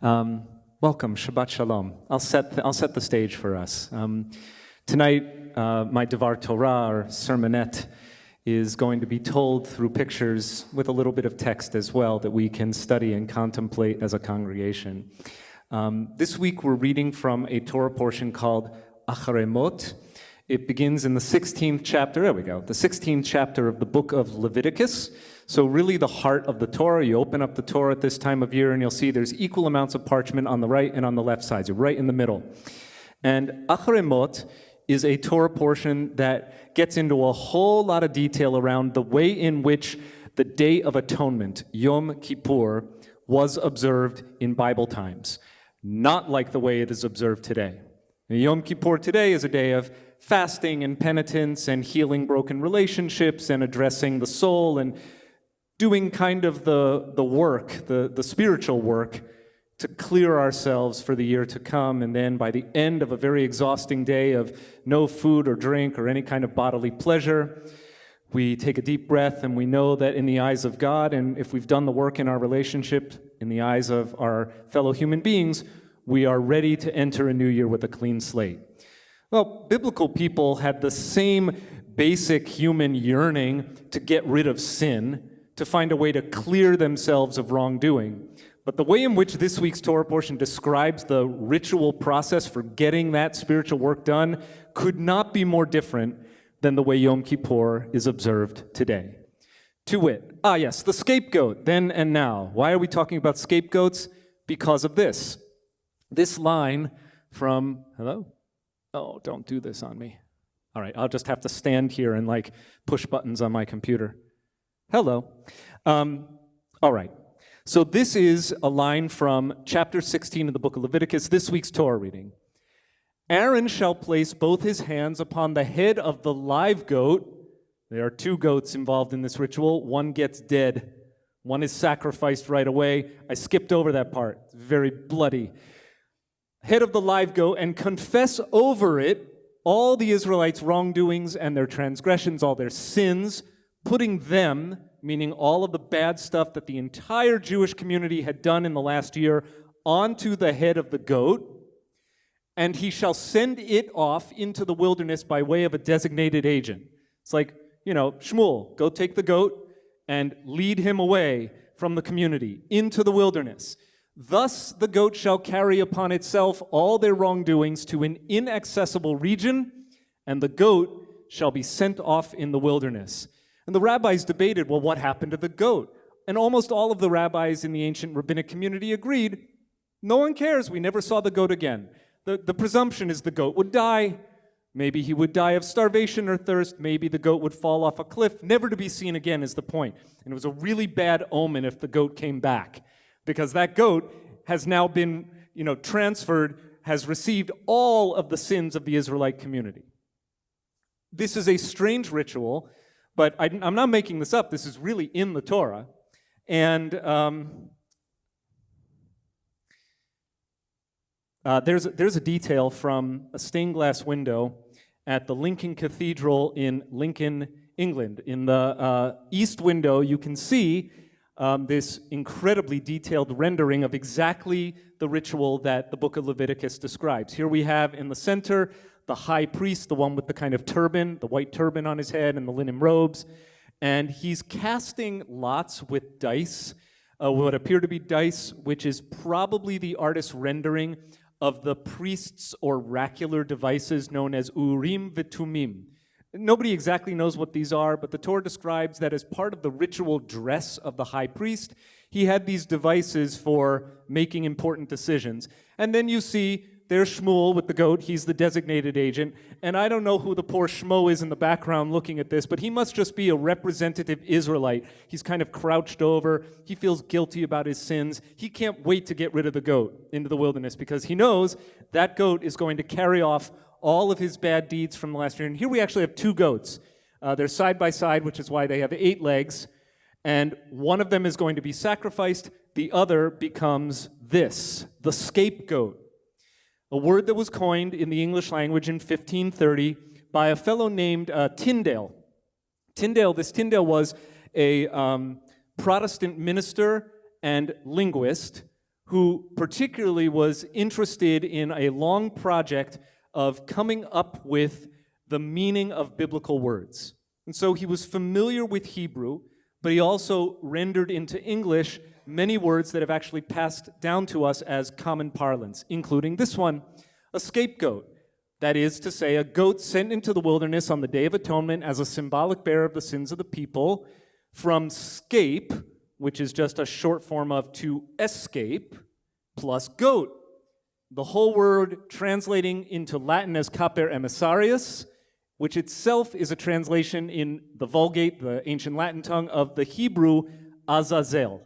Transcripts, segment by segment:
Welcome, Shabbat Shalom. I'll set the stage for us. Tonight, my Devar Torah, or sermonette, is going to be told through pictures with a little bit of text as well that we can study and contemplate as a congregation. This week, we're reading from a Torah portion called Acharei Mot. It begins in the 16th chapter, the 16th chapter of the book of Leviticus. So really the heart of the Torah. You open up the Torah at this time of year and you'll see there's equal amounts of parchment on the right and on the left sides. You're right in the middle. And Acharei Mot is a Torah portion that gets into a whole lot of detail around the way in which the Day of Atonement, Yom Kippur, was observed in Bible times. Not like the way it is observed today. Yom Kippur today is a day of fasting and penitence and healing broken relationships and addressing the soul and doing kind of the work, the spiritual work to clear ourselves for the year to come. And then by the end of a very exhausting day of no food or drink or any kind of bodily pleasure, we take a deep breath and we know that in the eyes of God, and if we've done the work in our relationship, in the eyes of our fellow human beings, we are ready to enter a new year with a clean slate. Well, biblical people had the same basic human yearning to get rid of sin, to find a way to clear themselves of wrongdoing. But the way in which this week's Torah portion describes the ritual process for getting that spiritual work done could not be more different than the way Yom Kippur is observed today. To wit, yes, the scapegoat, then and now. Why are we talking about scapegoats? Because of this. This line from, hello? Oh, don't do this on me. All right, I'll just have to stand here and push buttons on my computer. Hello. All right. So this is a line from chapter 16 of the book of Leviticus, this week's Torah reading. Aaron shall place both his hands upon the head of the live goat. There are two goats involved in this ritual. One gets dead. One is sacrificed right away. I skipped over that part. It's very bloody. Head of the live goat, and confess over it all the Israelites' wrongdoings and their transgressions, all their sins, putting them, meaning all of the bad stuff that the entire Jewish community had done in the last year, onto the head of the goat, and he shall send it off into the wilderness by way of a designated agent. It's like, Shmuel, go take the goat and lead him away from the community into the wilderness. Thus the goat shall carry upon itself all their wrongdoings to an inaccessible region, and the goat shall be sent off in the wilderness. And the rabbis debated, well, what happened to the goat? And almost all of the rabbis in the ancient rabbinic community agreed, no one cares, we never saw the goat again. The presumption is the goat would die. Maybe he would die of starvation or thirst. Maybe the goat would fall off a cliff. Never to be seen again is the point. And it was a really bad omen if the goat came back, because that goat has now been, transferred, has received all of the sins of the Israelite community. This is a strange ritual, but I'm not making this up. This is really in the Torah. And there's a detail from a stained glass window at the Lincoln Cathedral in Lincoln, England. In the east window, you can see this incredibly detailed rendering of exactly the ritual that the book of Leviticus describes. Here we have in the center the high priest, the one with the kind of turban, the white turban on his head and the linen robes, and he's casting lots with dice, what appear to be dice, which is probably the artist's rendering of the priest's oracular devices known as Urim v'Tumim. Nobody exactly knows what these are, but the Torah describes that as part of the ritual dress of the high priest, he had these devices for making important decisions. And then you see there's Shmuel with the goat. He's the designated agent. And I don't know who the poor Shmo is in the background looking at this, but he must just be a representative Israelite. He's kind of crouched over. He feels guilty about his sins. He can't wait to get rid of the goat into the wilderness because he knows that goat is going to carry off all of his bad deeds from the last year. And here we actually have two goats. They're side by side, which is why they have 8 legs. And one of them is going to be sacrificed. The other becomes this, the scapegoat. A word that was coined in the English language in 1530 by a fellow named Tyndale. Tyndale was a Protestant minister and linguist who particularly was interested in a long project of coming up with the meaning of biblical words. And so he was familiar with Hebrew, but he also rendered into English many words that have actually passed down to us as common parlance, including this one, a scapegoat. That is to say, a goat sent into the wilderness on the Day of Atonement as a symbolic bearer of the sins of the people, from scape, which is just a short form of to escape, plus goat. The whole word translating into Latin as caper emissarius, which itself is a translation in the Vulgate, the ancient Latin tongue, of the Hebrew Azazel.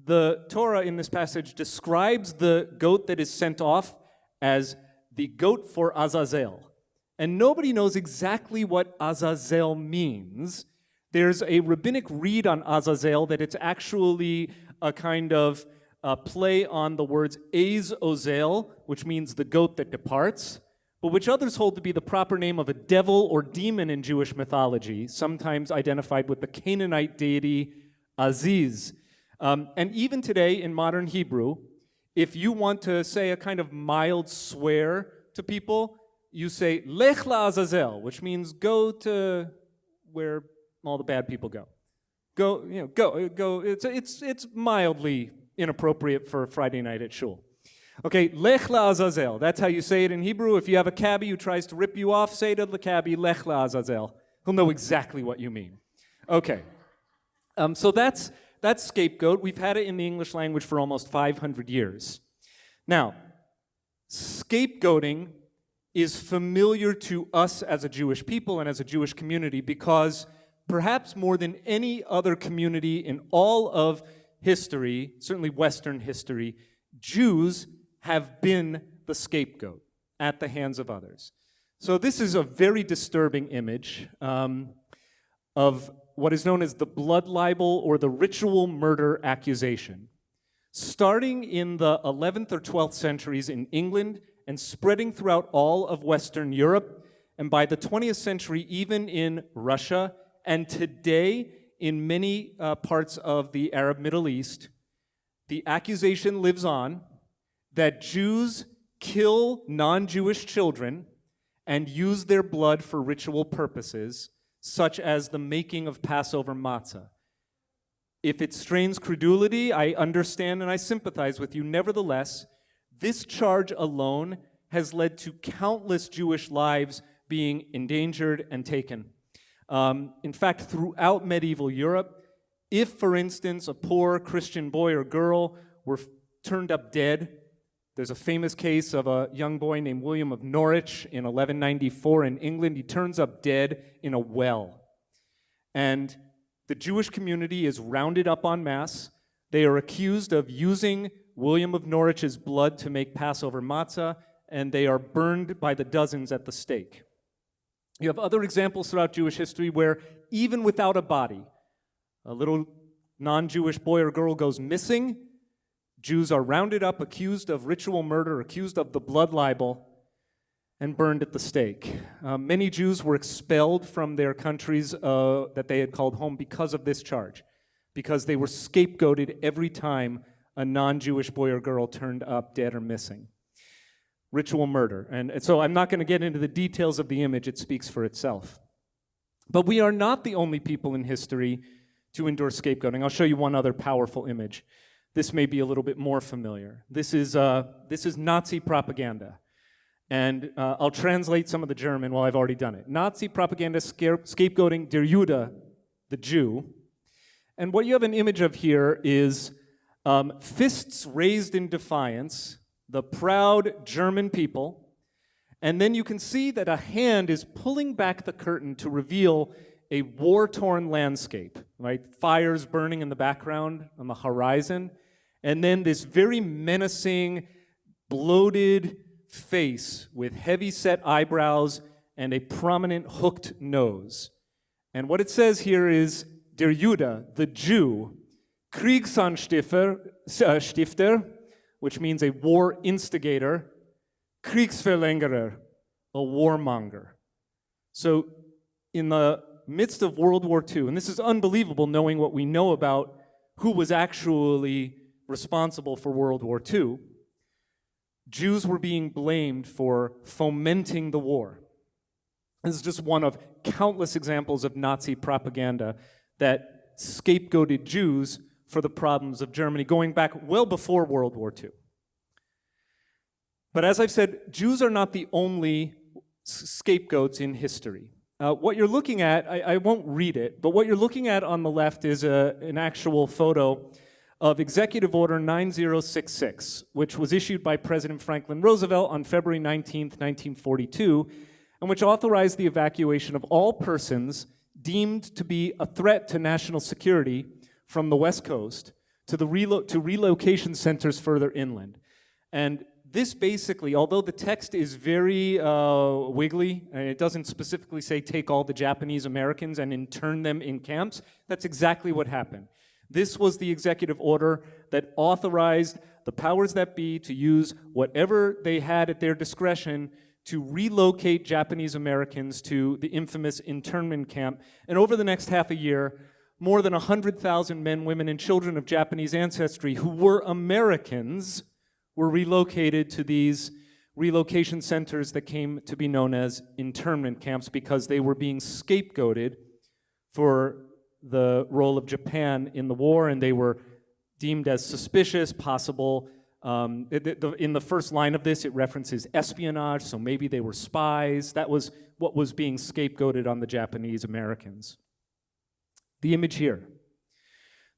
The Torah in this passage describes the goat that is sent off as the goat for Azazel. And nobody knows exactly what Azazel means. There's a rabbinic read on Azazel that it's actually a kind of play on the words Ez Ozel, which means the goat that departs, but which others hold to be the proper name of a devil or demon in Jewish mythology, sometimes identified with the Canaanite deity Aziz. And even today in modern Hebrew, if you want to say a kind of mild swear to people, you say Lech LaAzazel, which means go to where all the bad people go. Go. It's mildly inappropriate for Friday night at shul. Okay, Lech LaAzazel. That's how you say it in Hebrew. If you have a cabbie who tries to rip you off, say to the cabbie, Lech LaAzazel. He'll know exactly what you mean. Okay, so that's scapegoat. We've had it in the English language for almost 500 years. Now, scapegoating is familiar to us as a Jewish people and as a Jewish community because perhaps more than any other community in all of history, certainly Western history, Jews have been the scapegoat at the hands of others. So this is a very disturbing image of what is known as the blood libel or the ritual murder accusation. Starting in the 11th or 12th centuries in England and spreading throughout all of Western Europe, and by the 20th century even in Russia, and today in many parts of the Arab Middle East, the accusation lives on that Jews kill non-Jewish children and use their blood for ritual purposes, such as the making of Passover matzah. If it strains credulity, I understand and I sympathize with you. Nevertheless, this charge alone has led to countless Jewish lives being endangered and taken. In fact, throughout medieval Europe, if, for instance, a poor Christian boy or girl were turned up dead, there's a famous case of a young boy named William of Norwich in 1194 in England. He turns up dead in a well. And the Jewish community is rounded up en masse. They are accused of using William of Norwich's blood to make Passover matzah, and they are burned by the dozens at the stake. You have other examples throughout Jewish history where, even without a body, a little non-Jewish boy or girl goes missing. Jews are rounded up, accused of ritual murder, accused of the blood libel, and burned at the stake. Many Jews were expelled from their countries that they had called home because of this charge, because they were scapegoated every time a non-Jewish boy or girl turned up dead or missing. Ritual murder. And so I'm not going to get into the details of the image. It speaks for itself. But we are not the only people in history to endure scapegoating. I'll show you one other powerful image. This may be a little bit more familiar. This is Nazi propaganda. And I'll translate some of the German while I've already done it. Nazi propaganda scapegoating der Jude, the Jew. And what you have an image of here is fists raised in defiance, the proud German people. And then you can see that a hand is pulling back the curtain to reveal a war-torn landscape, right? Fires burning in the background on the horizon. And then this very menacing, bloated face with heavy-set eyebrows and a prominent hooked nose. And what it says here is, der Jude, the Jew, Kriegsanstifter, which means a war instigator, Kriegsverlängerer, a warmonger. So in the midst of World War II, and this is unbelievable knowing what we know about who was actually responsible for World War II, Jews were being blamed for fomenting the war. This is just one of countless examples of Nazi propaganda that scapegoated Jews for the problems of Germany, going back well before World War II. But as I've said, Jews are not the only scapegoats in history. What you're looking at, I won't read it, but what you're looking at on the left is an actual photo of Executive Order 9066, which was issued by President Franklin Roosevelt on February 19, 1942, and which authorized the evacuation of all persons deemed to be a threat to national security from the West Coast to relocation centers further inland. And this basically, although the text is very wiggly, and it doesn't specifically say take all the Japanese Americans and intern them in camps, that's exactly what happened. This was the executive order that authorized the powers that be to use whatever they had at their discretion to relocate Japanese Americans to the infamous internment camp. And over the next half a year, more than 100,000 men, women, and children of Japanese ancestry who were Americans were relocated to these relocation centers that came to be known as internment camps because they were being scapegoated for the role of Japan in the war, and they were deemed as suspicious, possible. In the first line of this, it references espionage, so maybe they were spies. That was what was being scapegoated on the Japanese Americans. The image here.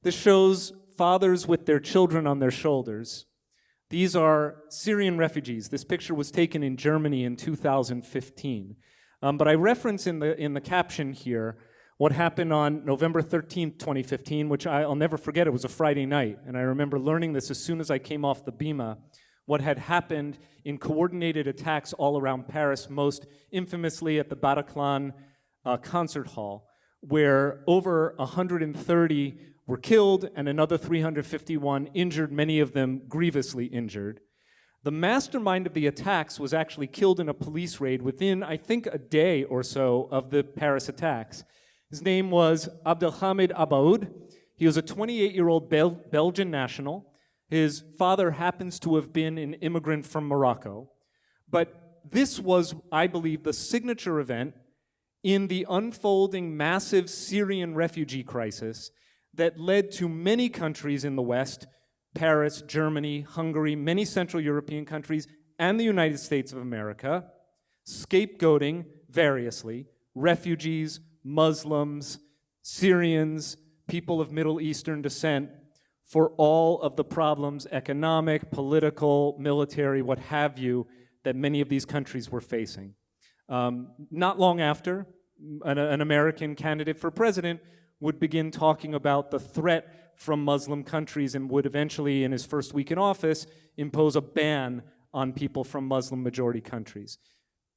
This shows fathers with their children on their shoulders. These are Syrian refugees. This picture was taken in Germany in 2015. But I reference in the caption here what happened on November 13th, 2015, which I'll never forget. It was a Friday night, and I remember learning this as soon as I came off the bima, what had happened in coordinated attacks all around Paris, most infamously at the Bataclan concert hall, where over 130 were killed and another 351 injured, many of them grievously injured. The mastermind of the attacks was actually killed in a police raid within, I think, a day or so of the Paris attacks. His name was Abdelhamid Abaoud. He was a 28-year-old Belgian national. His father happens to have been an immigrant from Morocco. But this was, I believe, the signature event in the unfolding massive Syrian refugee crisis that led to many countries in the West, Paris, Germany, Hungary, many Central European countries, and the United States of America, scapegoating variously refugees, Muslims, Syrians, people of Middle Eastern descent for all of the problems, economic, political, military, what have you, that many of these countries were facing. Not long after, an American candidate for president would begin talking about the threat from Muslim countries and would eventually, in his first week in office, impose a ban on people from Muslim-majority countries.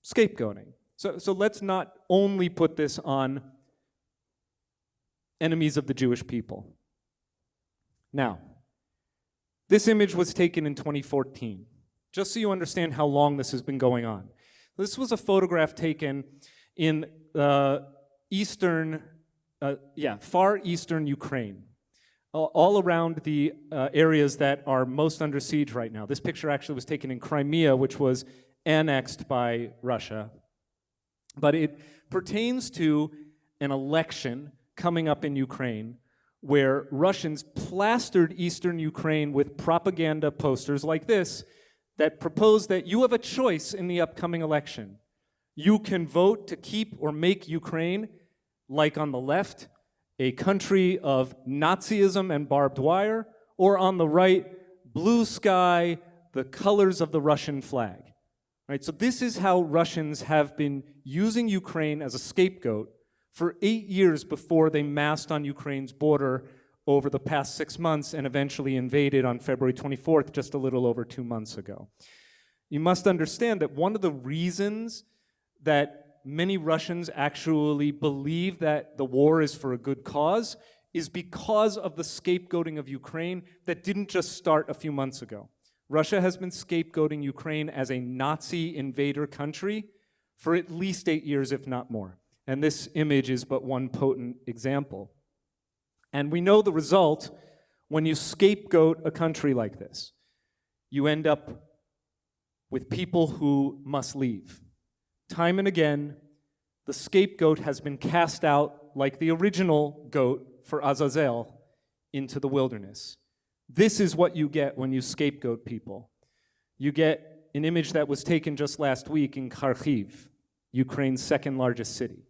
Scapegoating. So let's not only put this on enemies of the Jewish people. Now, this image was taken in 2014, just so you understand how long this has been going on. This was a photograph taken in far eastern Ukraine, all around the areas that are most under siege right now. This picture actually was taken in Crimea, which was annexed by Russia. But it pertains to an election coming up in Ukraine where Russians plastered eastern Ukraine with propaganda posters like this that propose that you have a choice in the upcoming election. You can vote to keep or make Ukraine, like on the left, a country of Nazism and barbed wire, or on the right, blue sky, the colors of the Russian flag. Right, so this is how Russians have been using Ukraine as a scapegoat for 8 years before they massed on Ukraine's border over the past 6 months and eventually invaded on February 24th, just a little over 2 months ago. You must understand that one of the reasons that many Russians actually believe that the war is for a good cause is because of the scapegoating of Ukraine that didn't just start a few months ago. Russia has been scapegoating Ukraine as a Nazi invader country for at least 8 years, if not more. And this image is but one potent example. And we know the result When you scapegoat a country like this, you end up with people who must leave. Time and again, the scapegoat has been cast out like the original goat for Azazel into the wilderness. This is what you get when you scapegoat people. You get an image that was taken just last week in Kharkiv, Ukraine's second largest city.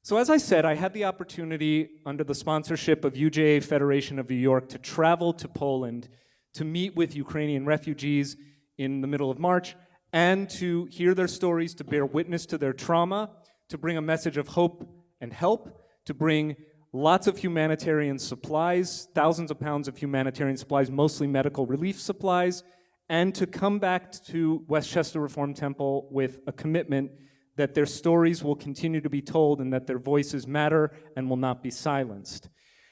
So as I said, I had the opportunity under the sponsorship of UJA Federation of New York to travel to Poland to meet with Ukrainian refugees in the middle of March and to hear their stories, to bear witness to their trauma, to bring a message of hope and help, to bring lots of humanitarian supplies, thousands of pounds of humanitarian supplies, mostly medical relief supplies, and to come back to Westchester Reformed Temple with a commitment that their stories will continue to be told and that their voices matter and will not be silenced.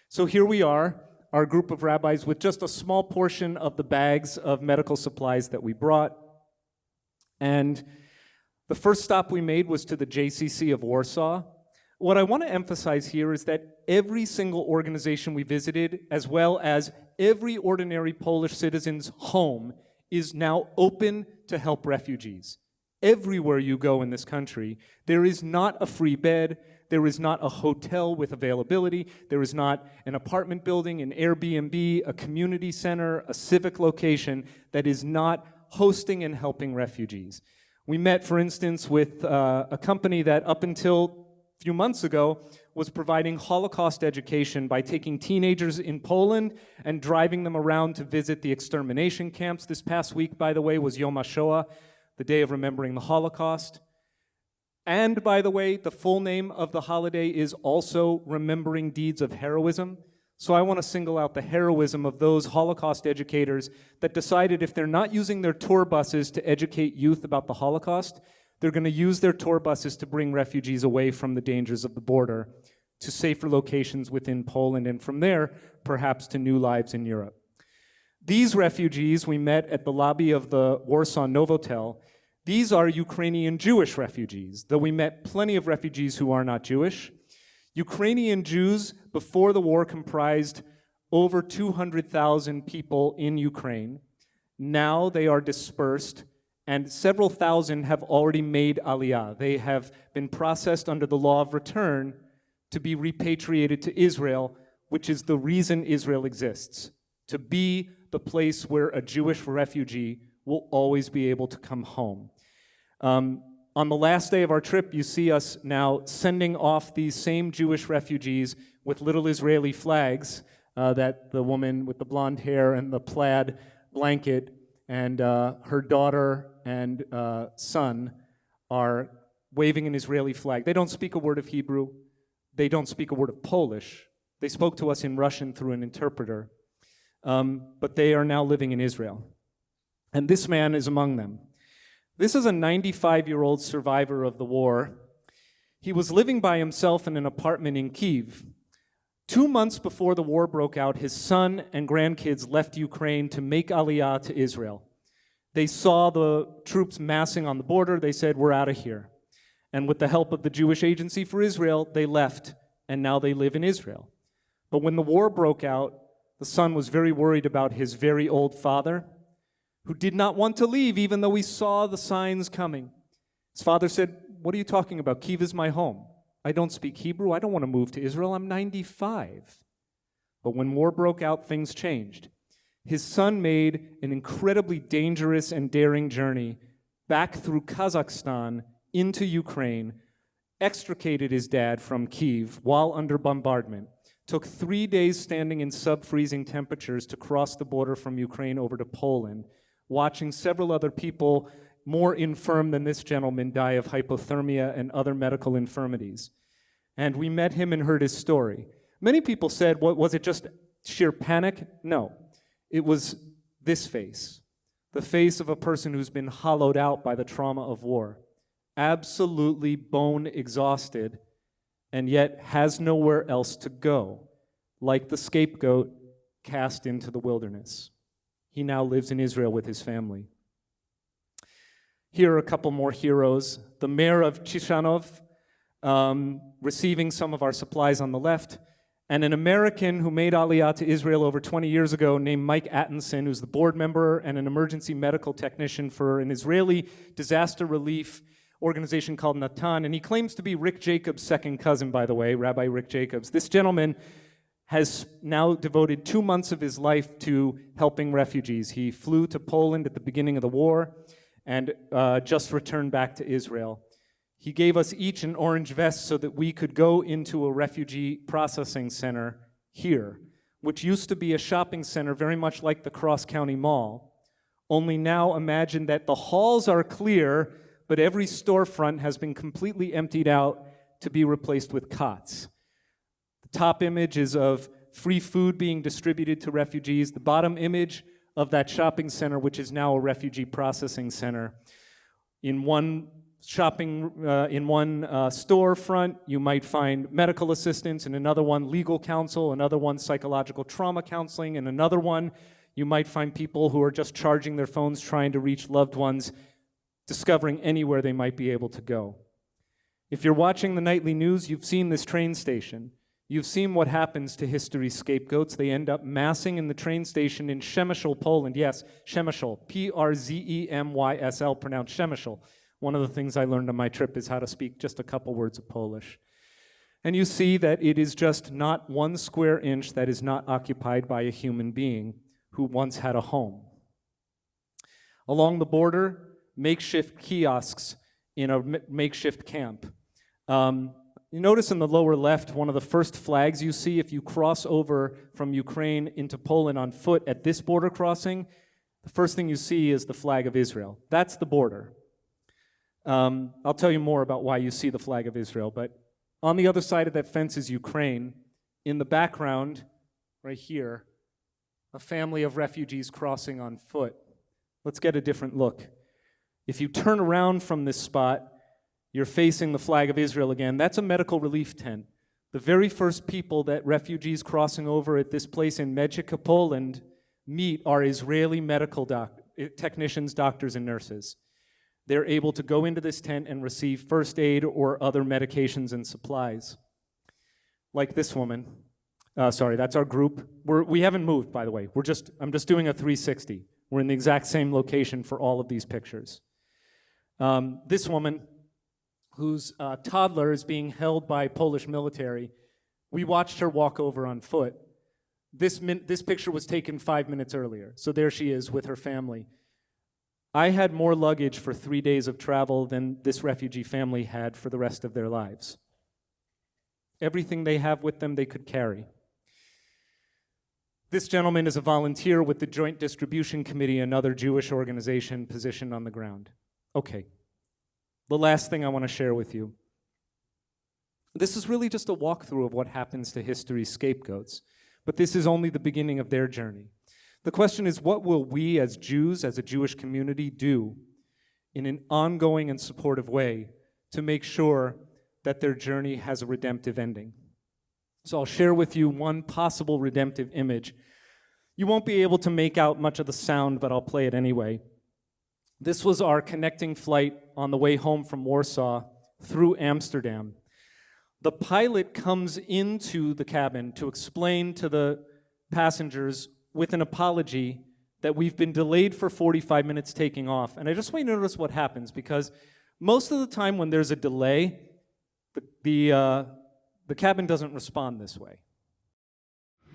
So here we are, our group of rabbis, with just a small portion of the bags of medical supplies that we brought. And the first stop we made was to the JCC of Warsaw. What I want to emphasize here is that every single organization we visited, as well as every ordinary Polish citizen's home, is now open to help refugees. Everywhere you go in this country, there is not a free bed, there is not a hotel with availability, there is not an apartment building, an Airbnb, a community center, a civic location that is not hosting and helping refugees. We met, for instance, with a company that up until a few months ago was providing Holocaust education by taking teenagers in Poland and driving them around to visit the extermination camps. This past week, by the way, was Yom HaShoah, the day of remembering the Holocaust. And, by the way, the full name of the holiday is also Remembering Deeds of Heroism. So I want to single out the heroism of those Holocaust educators that decided if they're not using their tour buses to educate youth about the Holocaust, they're going to use their tour buses to bring refugees away from the dangers of the border to safer locations within Poland, and from there, perhaps to new lives in Europe. These refugees we met at the lobby of the Warsaw Novotel. These are Ukrainian Jewish refugees, though we met plenty of refugees who are not Jewish. Ukrainian Jews before the war comprised over 200,000 people in Ukraine. Now they are dispersed, and several thousand have already made aliyah. They have been processed under the law of return to be repatriated to Israel, which is the reason Israel exists, to be the place where a Jewish refugee will always be able to come home. On the last day of our trip, you see us now sending off these same Jewish refugees with little Israeli flags that the woman with the blonde hair and the plaid blanket and her daughter and son are waving an Israeli flag. They don't speak a word of Hebrew. They don't speak a word of Polish. They spoke to us in Russian through an interpreter. But they are now living in Israel. And this man is among them. This is a 95-year-old survivor of the war. He was living by himself in an apartment in Kyiv. 2 months before the war broke out, his son and grandkids left Ukraine to make aliyah to Israel. They saw the troops massing on the border. They said, "We're out of here." And with the help of the Jewish Agency for Israel, they left, and now they live in Israel. But when the war broke out, the son was very worried about his very old father, who did not want to leave even though he saw the signs coming. His father said, "What are you talking about? Kyiv is my home. I don't speak Hebrew. I don't want to move to Israel. I'm 95. But when war broke out, things changed. His son made an incredibly dangerous and daring journey back through Kazakhstan into Ukraine, extricated his dad from Kyiv while under bombardment, took 3 days standing in sub-freezing temperatures to cross the border from Ukraine over to Poland, watching several other people more infirm than this gentleman die of hypothermia and other medical infirmities. And we met him and heard his story. Many people said, was it just sheer panic? No. It was this face, the face of a person who's been hollowed out by the trauma of war, absolutely bone exhausted, and yet has nowhere else to go, like the scapegoat cast into the wilderness. He now lives in Israel with his family. Here are a couple more heroes. The mayor of Chichanov, receiving some of our supplies on the left, and an American who made Aliyah to Israel over 20 years ago named Mike Atkinson, who's the board member and an emergency medical technician for an Israeli disaster relief organization called Natan, and he claims to be Rick Jacobs' second cousin, by the way, Rabbi Rick Jacobs. This gentleman has now devoted 2 months of his life to helping refugees. He flew to Poland at the beginning of the war and just returned back to Israel. He gave us each an orange vest so that we could go into a refugee processing center here, which used to be a shopping center very much like the Cross County Mall. Only now imagine that the halls are clear, but every storefront has been completely emptied out to be replaced with cots. The top image is of free food being distributed to refugees. The bottom image of that shopping center, which is now a refugee processing center. In one storefront, you might find medical assistance, in another one, legal counsel, another one, psychological trauma counseling, and another one, you might find people who are just charging their phones trying to reach loved ones, discovering anywhere they might be able to go. If you're watching the nightly news, you've seen this train station. You've seen what happens to history's scapegoats. They end up massing in the train station in Przemysl, Poland. Yes, Przemysl, P-R-Z-E-M-Y-S-L, pronounced Przemysl. One of the things I learned on my trip is how to speak just a couple words of Polish. And you see that it is just not 1 square inch that is not occupied by a human being who once had a home. Along the border, makeshift kiosks in a makeshift camp. You notice in the lower left, one of the first flags you see if you cross over from Ukraine into Poland on foot at this border crossing, the first thing you see is the flag of Israel. That's the border. I'll tell you more about why you see the flag of Israel, but on the other side of that fence is Ukraine. In the background, right here, a family of refugees crossing on foot. Let's get a different look. If you turn around from this spot, you're facing the flag of Israel again. That's a medical relief tent. The very first people that refugees crossing over at this place in Medjugorje, Poland, meet are Israeli medical technicians, doctors, and nurses. They're able to go into this tent and receive first aid or other medications and supplies. Like this woman. Sorry, that's our group. We haven't moved, by the way. I'm just doing a 360. We're in the exact same location for all of these pictures. This woman, whose toddler is being held by Polish military, we watched her walk over on foot. This picture was taken 5 minutes earlier, so there she is with her family. I had more luggage for 3 days of travel than this refugee family had for the rest of their lives. Everything they have with them, they could carry. This gentleman is a volunteer with the Joint Distribution Committee, another Jewish organization positioned on the ground. Okay, the last thing I want to share with you. This is really just a walkthrough of what happens to history's scapegoats, but this is only the beginning of their journey. The question is, what will we as Jews, as a Jewish community, do in an ongoing and supportive way to make sure that their journey has a redemptive ending? So I'll share with you one possible redemptive image. You won't be able to make out much of the sound, but I'll play it anyway. This was our connecting flight on the way home from Warsaw through Amsterdam. The pilot comes into the cabin to explain to the passengers with an apology that we've been delayed for 45 minutes taking off. And I just want you to notice what happens, because most of the time when there's a delay, the cabin doesn't respond this way.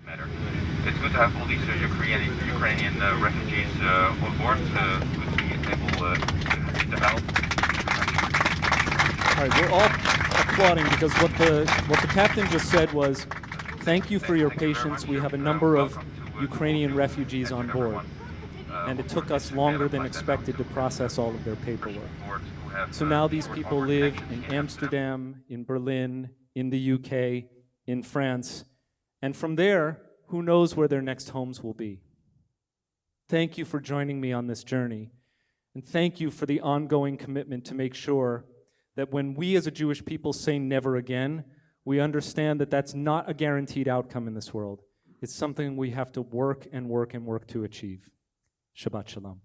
It's good to have all these Ukrainian refugees on board to be able to help. All right, we're all applauding because what the captain just said was, thank you for your patience. We have a number of Ukrainian refugees on board, and it took us longer than expected to process all of their paperwork. So now these people live in Amsterdam, in Berlin, in the UK, in France, and from there, who knows where their next homes will be. Thank you for joining me on this journey, and thank you for the ongoing commitment to make sure that when we as a Jewish people say never again, we understand that that's not a guaranteed outcome in this world. It's something we have to work and work and work to achieve. Shabbat Shalom.